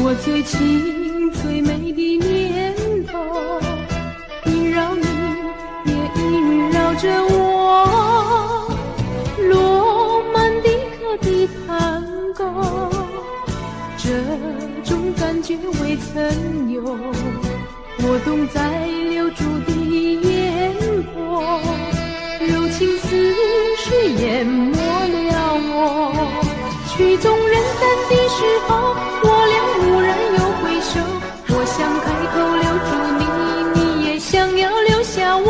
我最亲最美的念头，萦绕你也萦绕着我，罗曼蒂克的探戈，这种感觉未曾有，我懂在留住的烟波，柔情似水淹没了我，曲终人散的时候，我俩蓦然又回首，我想开口留住你，你也想要留下我，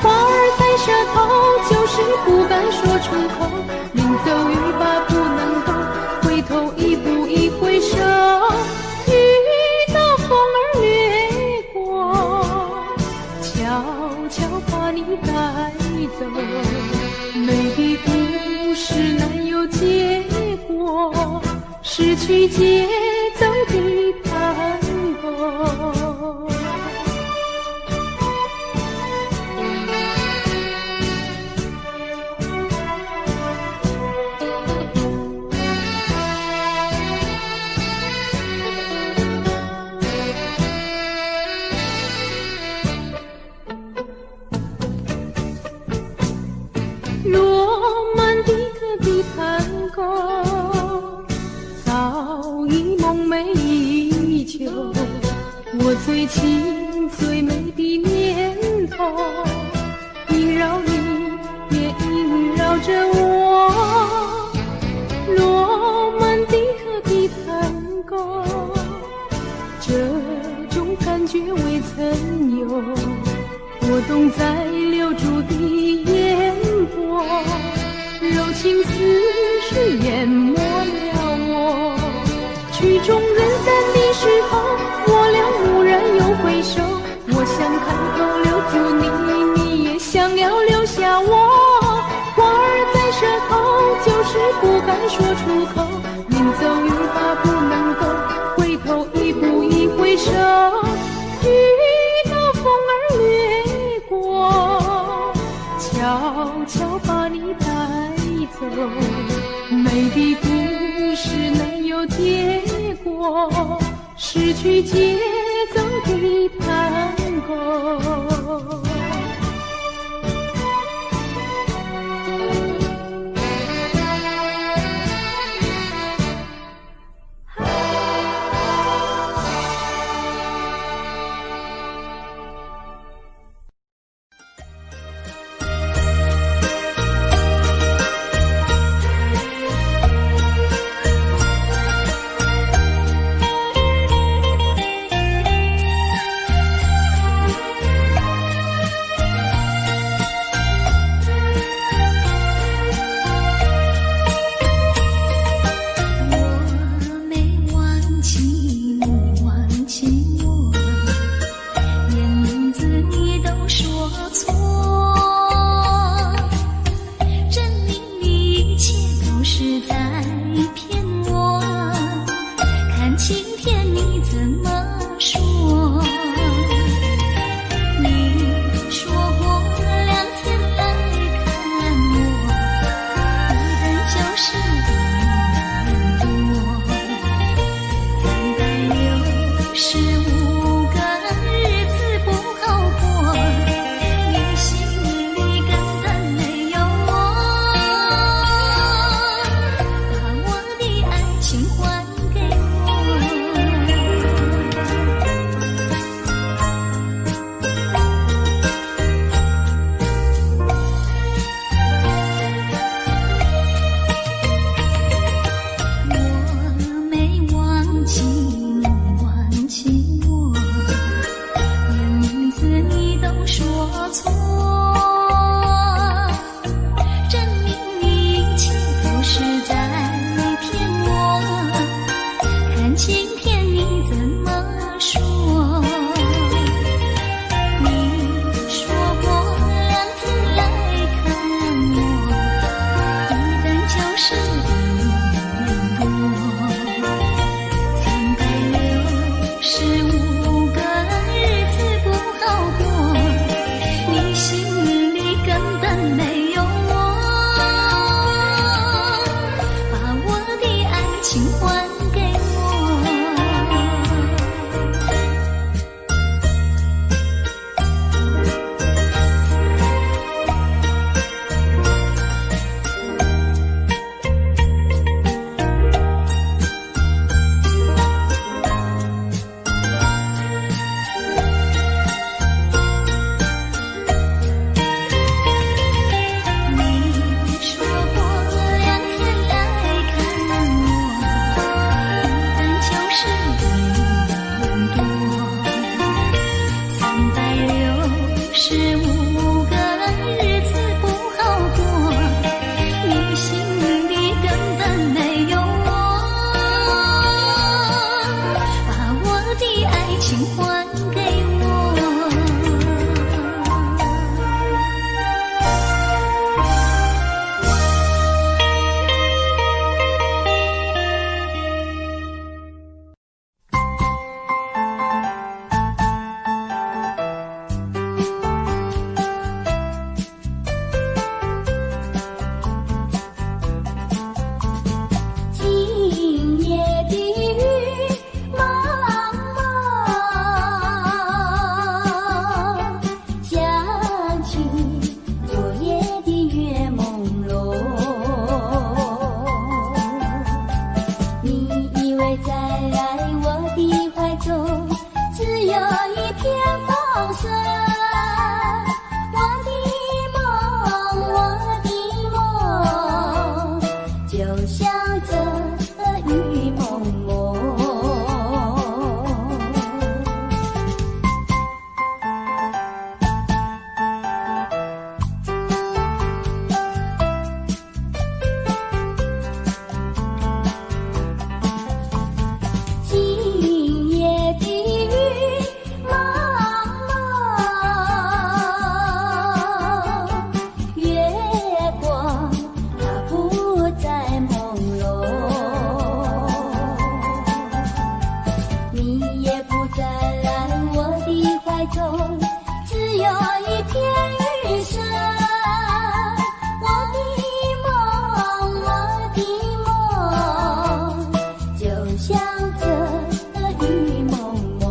话儿在舌头，就是不敢说出口，临走欲罢不能够，回头一步一回首，遇到风儿掠过，悄悄把你带走，美的故事难有结果，失去节奏的探戈。罗曼蒂克的探戈早已梦寐已久，我最亲最美的念头，萦绕你也萦绕着我，罗曼蒂克的探戈，这种感觉未曾有，我懂在留住的烟波，柔情似水淹没了我，曲终人散的时候，我俩蓦然又回首，我想开口留住你，你也想要留下我，话儿在舌头，就是不敢说出口，临走欲罢不能够，回头一步一回首，遇到风儿掠过，悄悄把你带走，美的故事难有结果，失去节奏的探戈。有一片雨声，我的梦，就像这雨蒙蒙。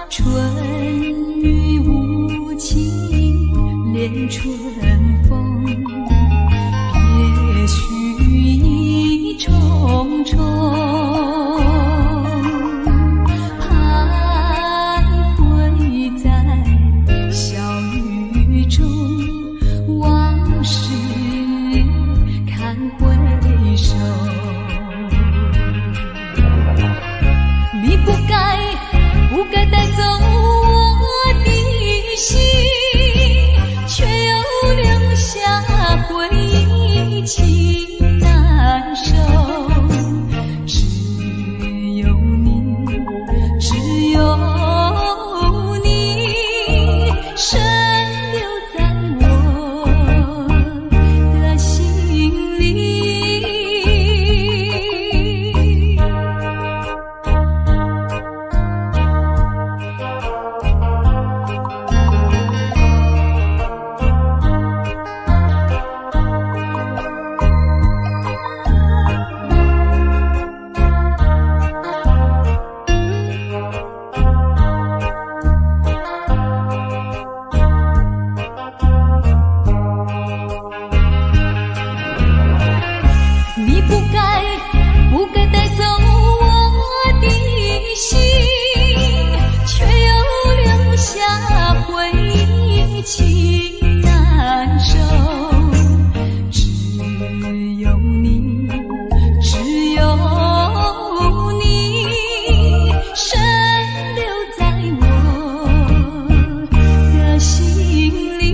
春雨无情恋春风，别绪意重重，徘徊在小雨中，往事看回首。你不该带走我的心，却又留下回忆情难收。只有你，只有你，深留在我的心里。不该带走我的心，却又留下回忆情难收。只有你，只有你，深留在我的心里。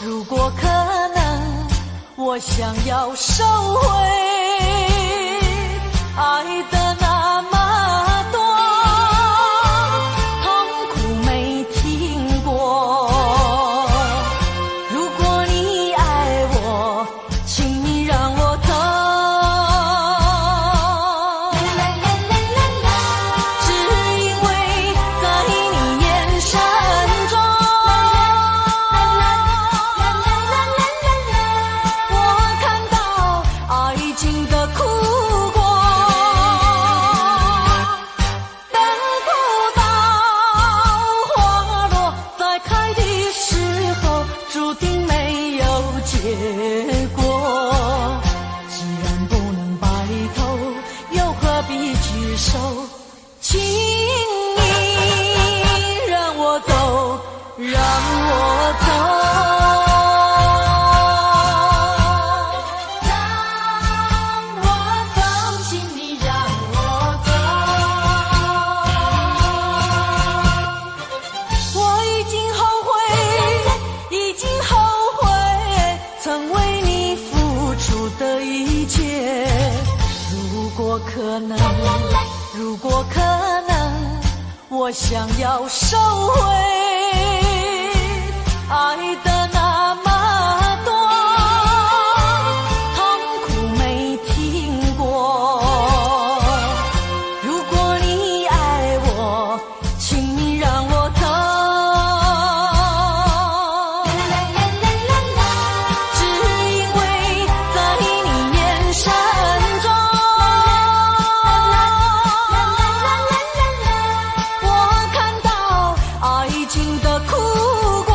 如果可能，我想要收回爱的那么多，痛苦没听过。如果你爱我，请你让我走。只因为在你眼神中，结果既然不能白头，又何必举手？请你让我走，让我走。如果可能，我想要收回爱的那么多，痛苦没听过。如果你爱我，请你让我走。只因为在你眼神中，爱情的苦果。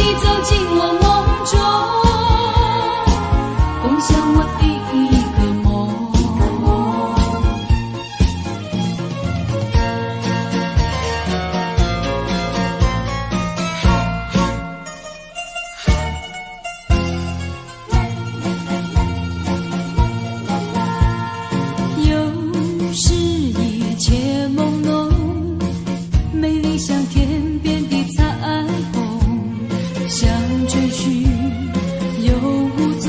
你走进我梦中，共享我第一个梦。有时一切朦胧，美丽像天边的彩虹，想追寻又无踪，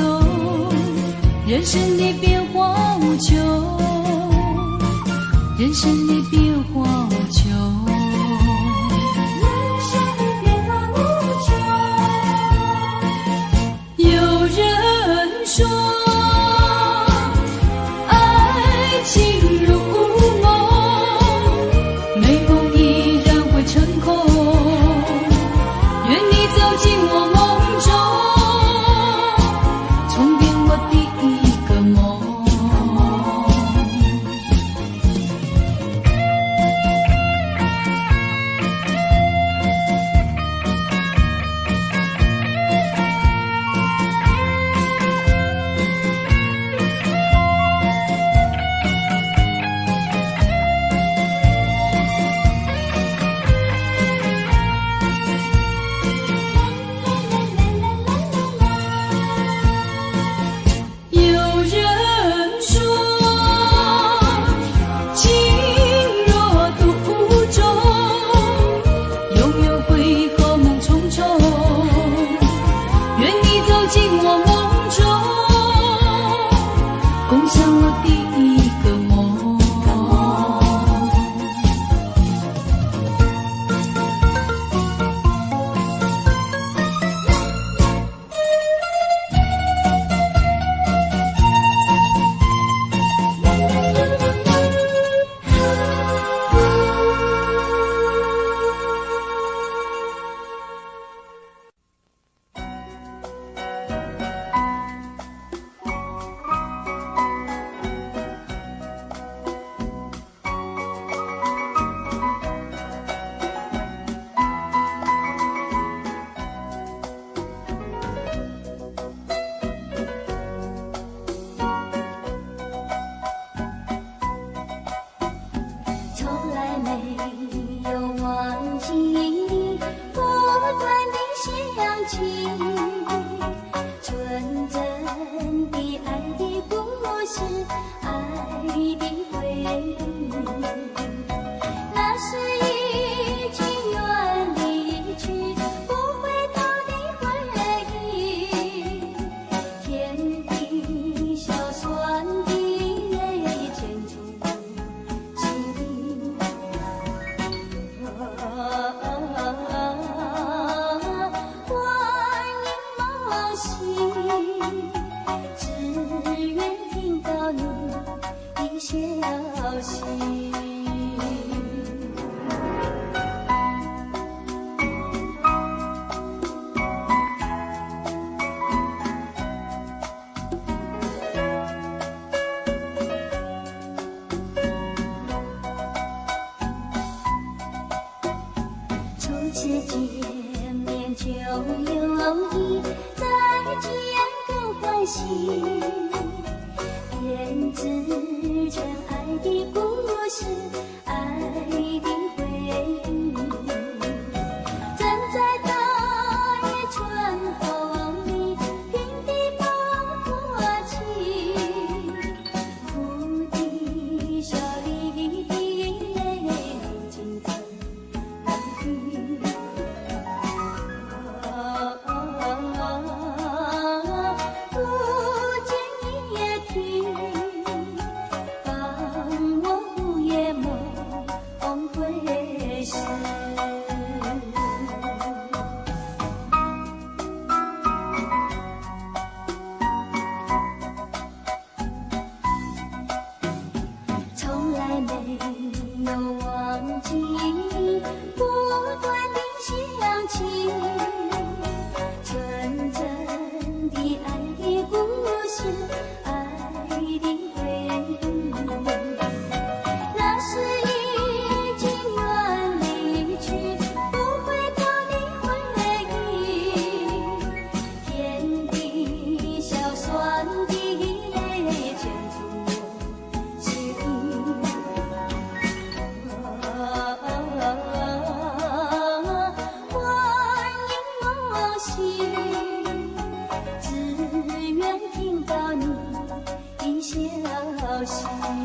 人生的变化无穷，人生的变化无穷，人生的变化无穷。有人说爱情如梦，美梦依然会成空，愿你走进我梦中，重编我第一个梦。有人说情若独钟，永远会和梦重重，愿你走进我梦中，共享我第一个梦。从来没有忘记你不断的想起，纯真的爱的故事，爱的回忆，那是一句远离去不回头的回忆，甜的小酸的泪牵住心。欢迎梦醒，只愿听到你的消息。初次见面就有意，再见更欢喜，编织成爱的故事，爱的回忆，站在大叶春风里，平地放过去，哭的笑里的泪尽曾难听。不见一夜听，帮我午夜梦回时。只愿听到你的消息。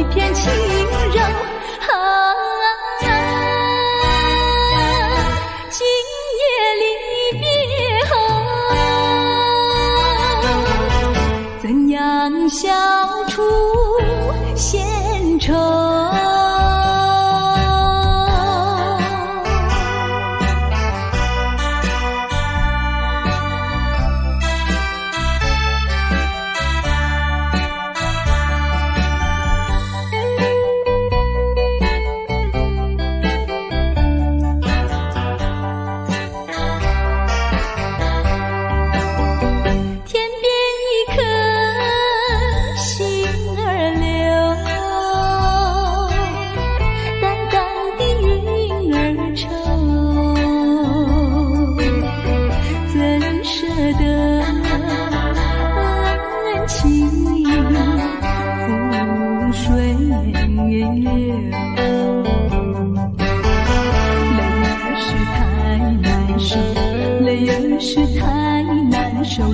一片轻柔。今夜离别后，怎样消除闲愁？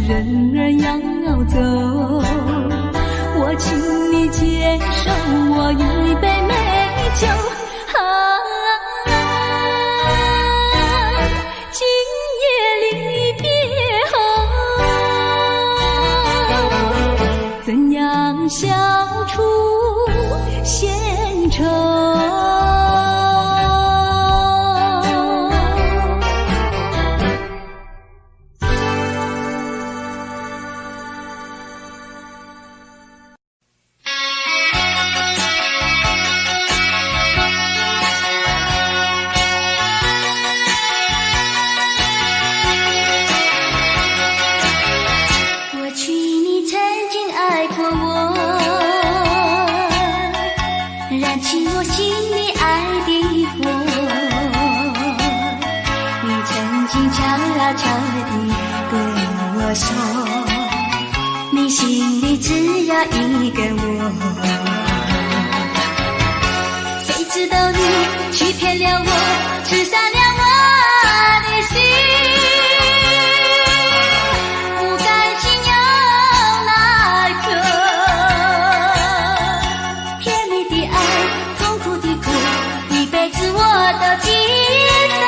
人儿要走，我请你接受我一杯美酒。今夜离别后，怎样消除闲愁？你心里只要一个我，谁知道你欺骗了我，刺伤了我的心，不甘心有那颗甜蜜的爱，痛苦的苦，一辈子我都记得。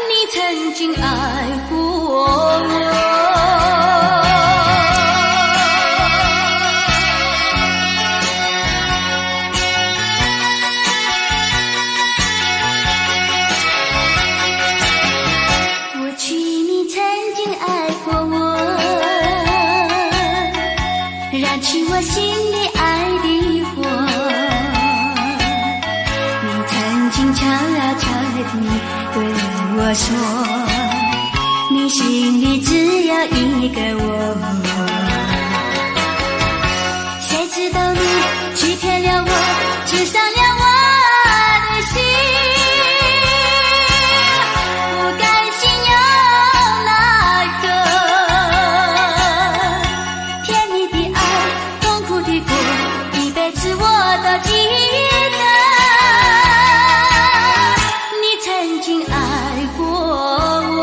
你曾经爱过我，我心里爱的火，你曾经悄悄地对我说，你心里只有一个我，谁知道你欺骗了我，刺伤了我的心，不甘心有那个甜蜜的爱，一辈子我都记得，你曾经爱过我。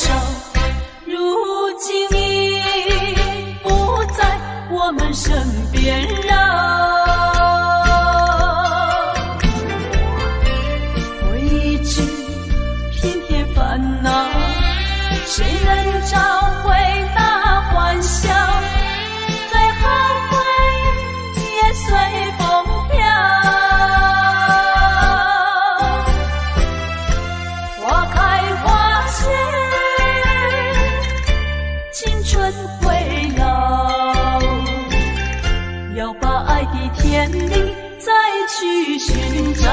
少，如今已不在我们身边绕。未知偏偏烦恼，谁能找回那欢笑？再后悔也随风飘。花开花谢，青春会老，要把爱的天地再去寻找。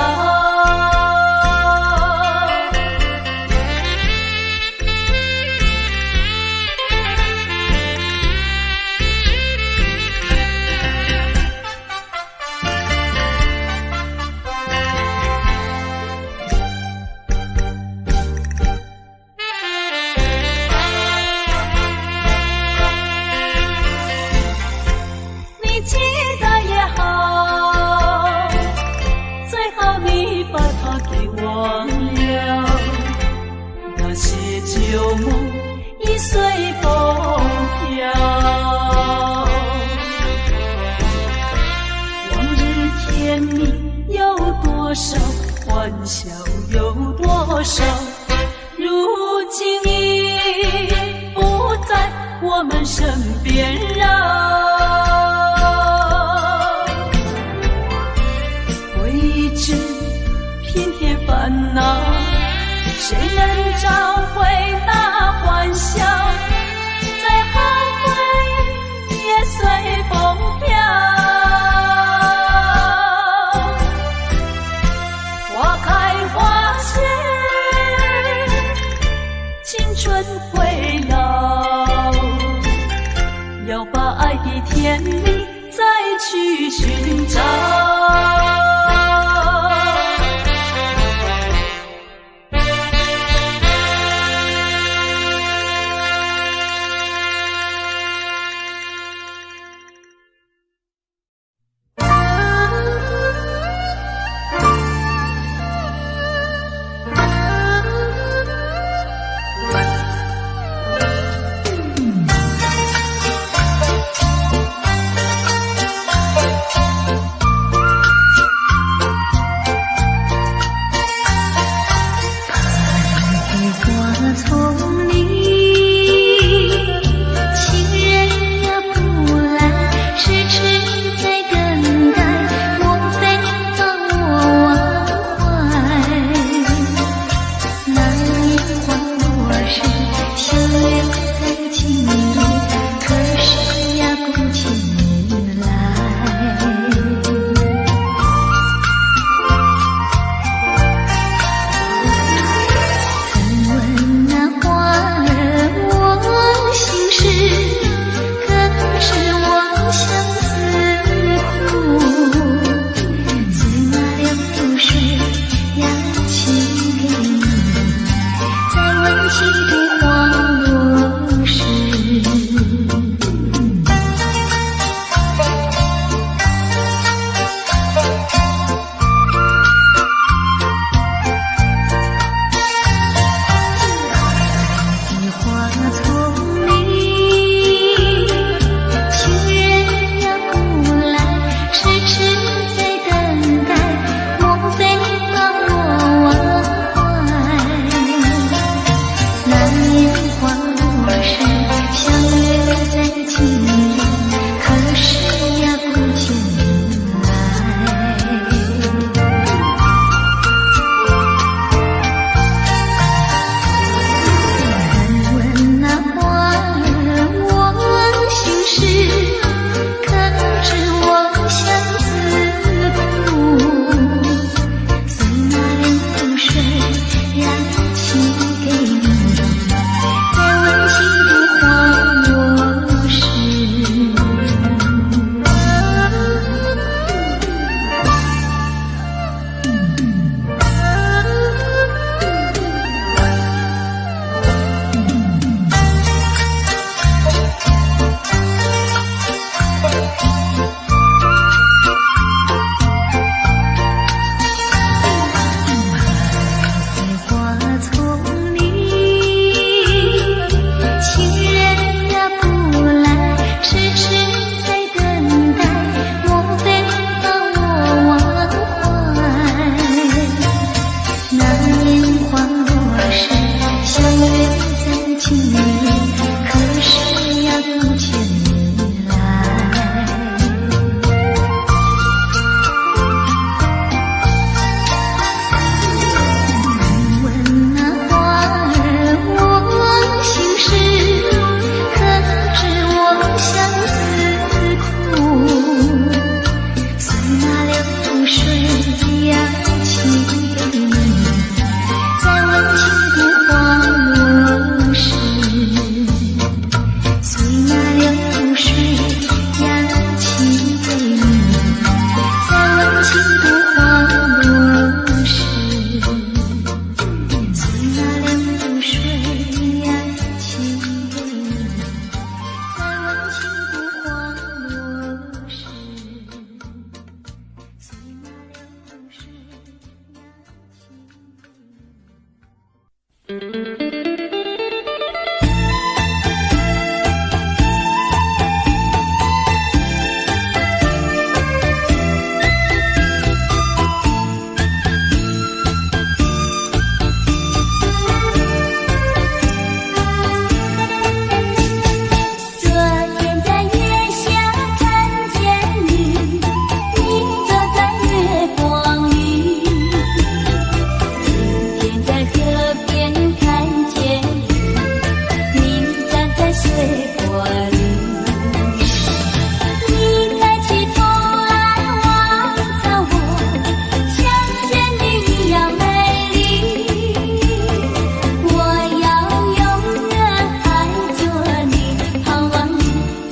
忘了那些旧梦已随风飘，往日甜蜜有多少，欢笑有多少，如今已不在我们身边绕。未知偏偏烦恼，谁能找回那欢笑？再后悔也随风飘。花开花谢，青春会老，要把爱的甜蜜再去寻找。几朵花落波里。你抬起头来望着我，像仙女一样美丽。我要永远爱着你，盼望你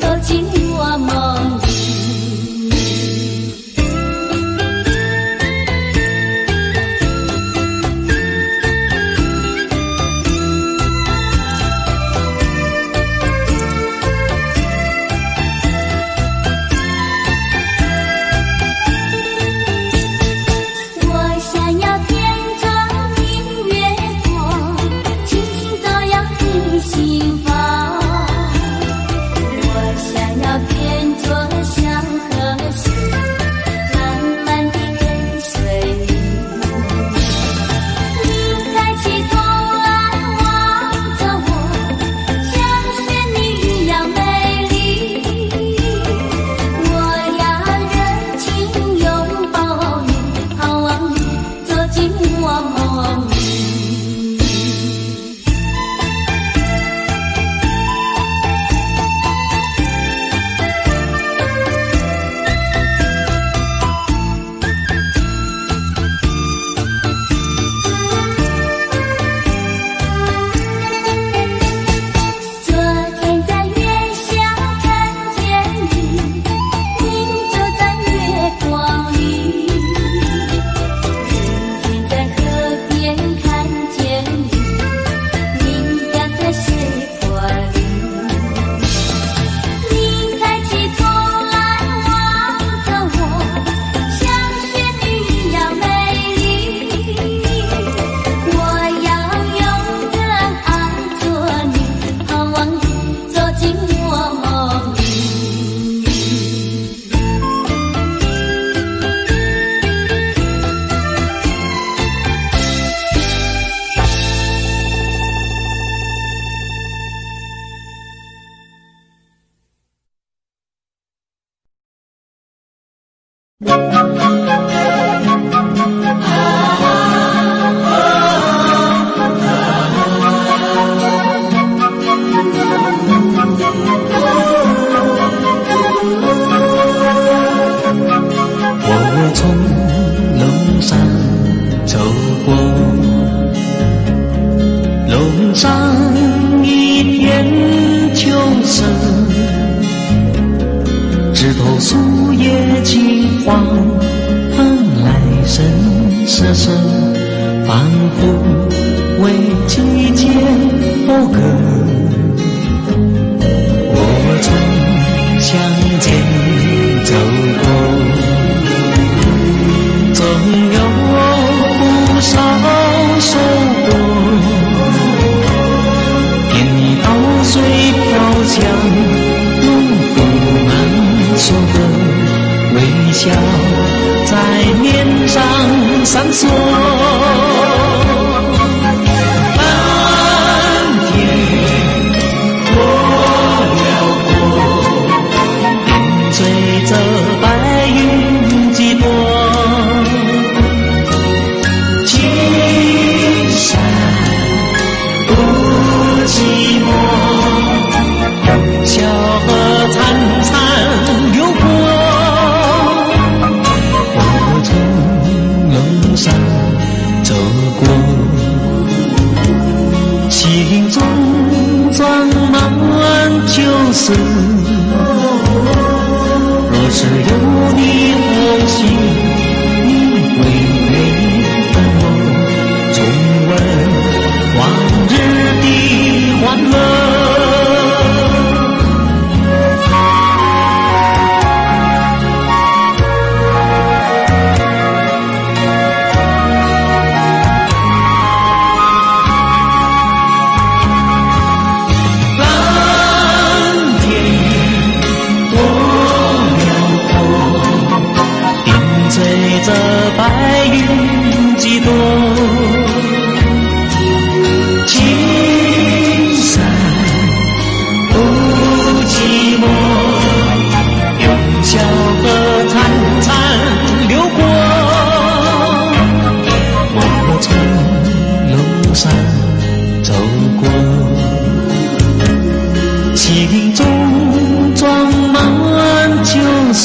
走进我梦里。我想要变成明月光，轻轻照耀你心房。我想要变作祥和水，慢慢地跟随你。你抬起头来望着我，像仙女一样美丽。我要热情拥抱你，盼望你走进我梦里。昨天在月下看见你，你走在月光里。今天在河边看见你，你掉在水波里。你抬起头来望着我，像仙女一样美丽。我要永远爱着你，盼望你走进我梦里。我从龙山走过，龙上一片秋色，枝头树叶金黄，来生瑟瑟，仿佛为季节播歌。我从乡间走过，总有不少收获，甜蜜稻穗飘香，农夫们说的微笑在面上闪烁。蓝天多辽阔，点缀着白云几朵。小河潺潺流过，我从龙上走过，心中装满旧事。若是有你同行，你会陪我重温往日的欢乐。这白云几朵，青山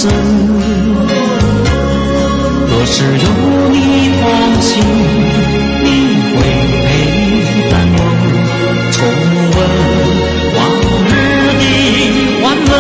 思。若是有你同行，你会陪伴我重温往日的欢乐。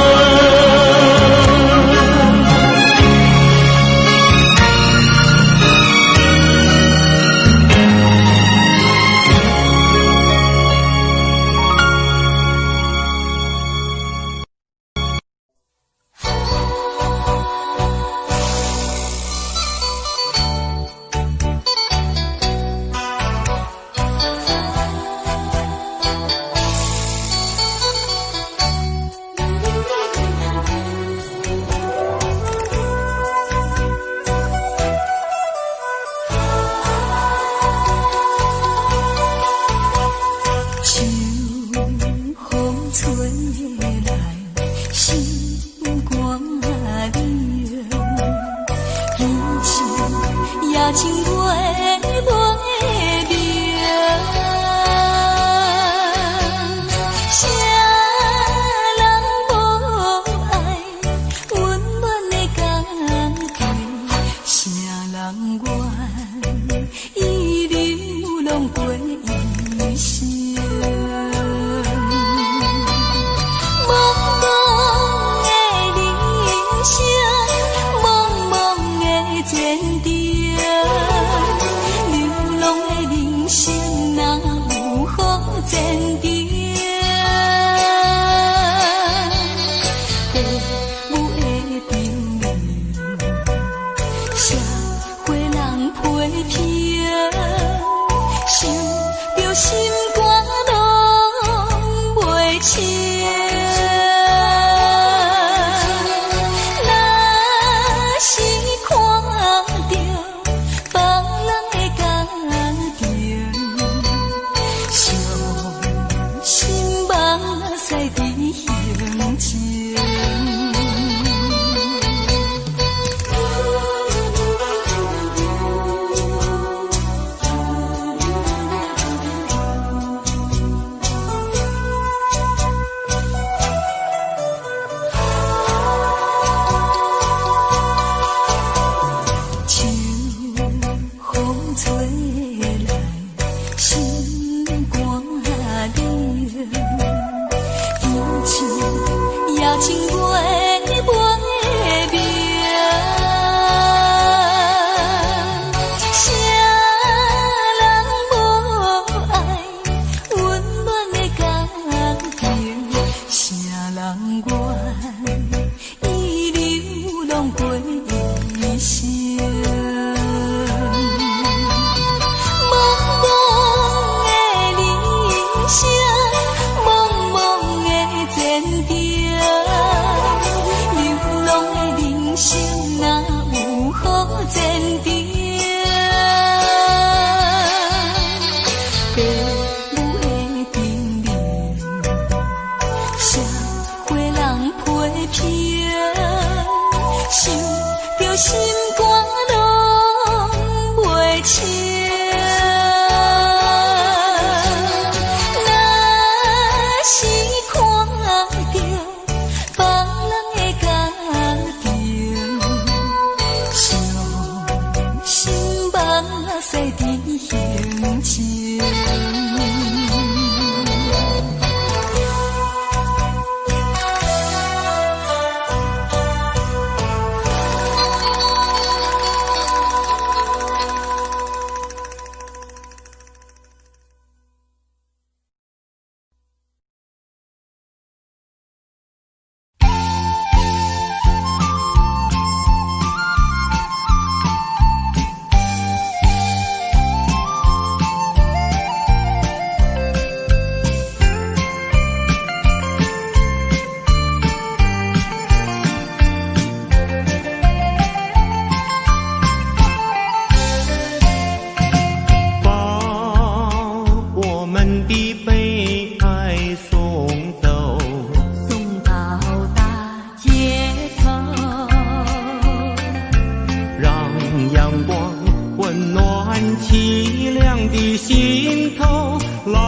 凄凉的心头，蓝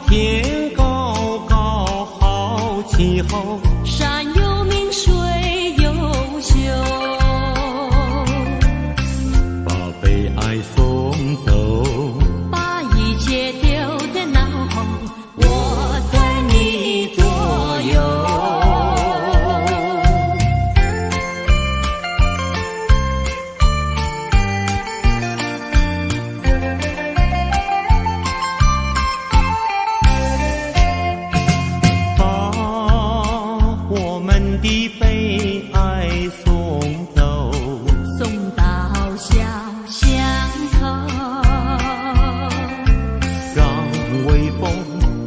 天高高好气候，山有名水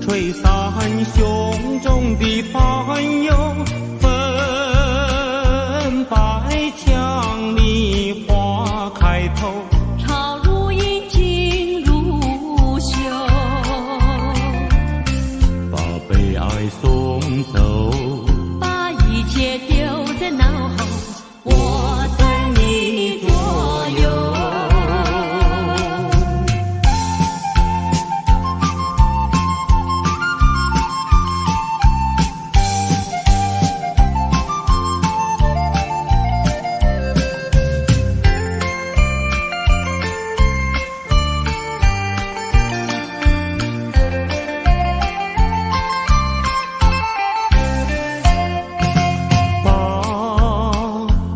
吹散胸中的烦忧，粉白墙里花开头，朝如饮，景如绣，把悲哀送走，把一切丢在脑后，我对你左右。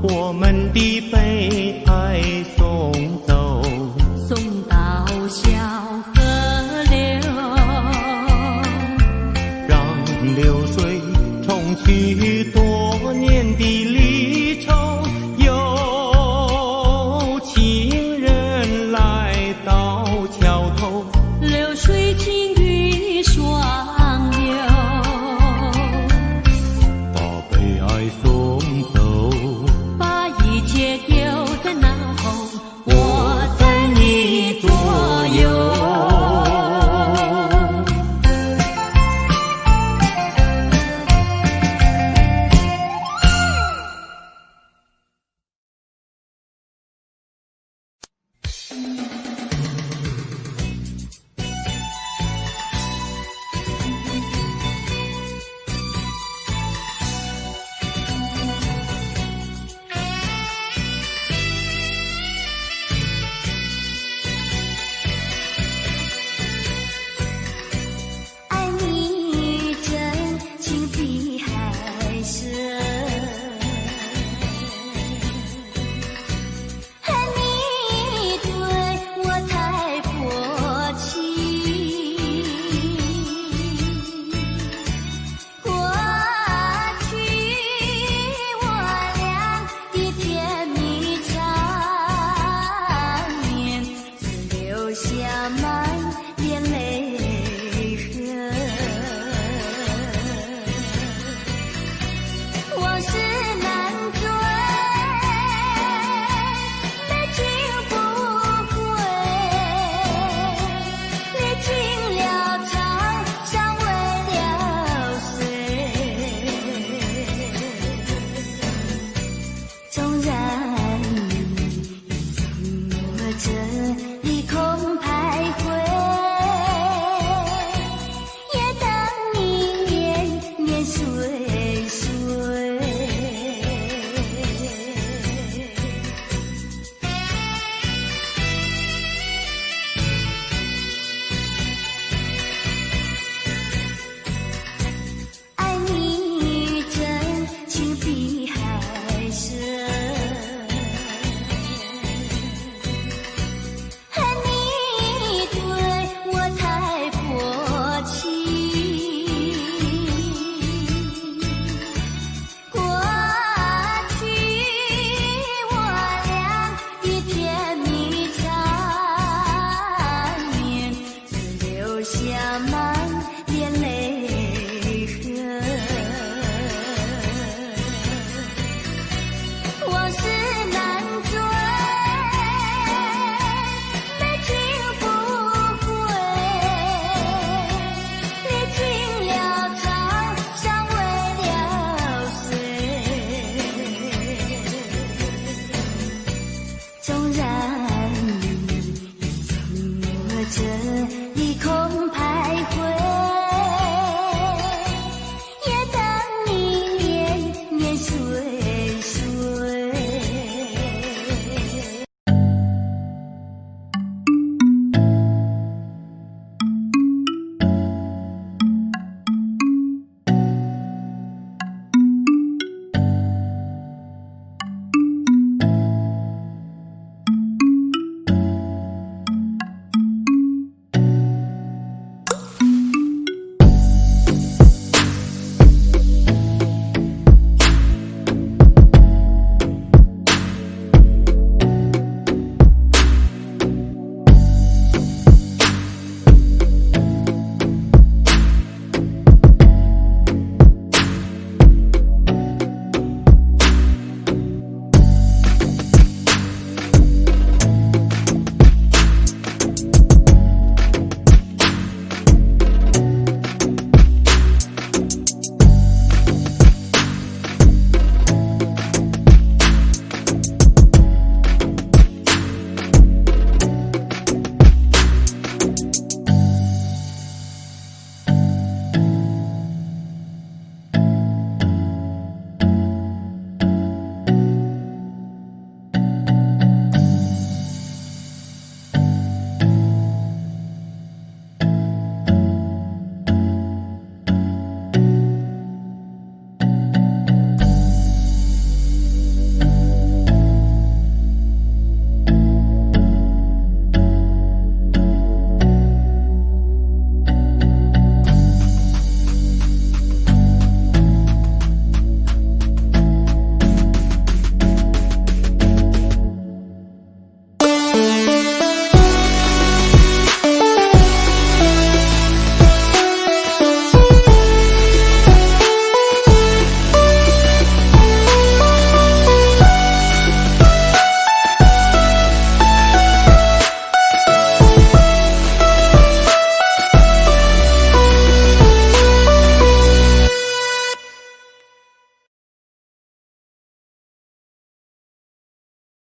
我们的悲哀送走，送到小河流，让流水冲去多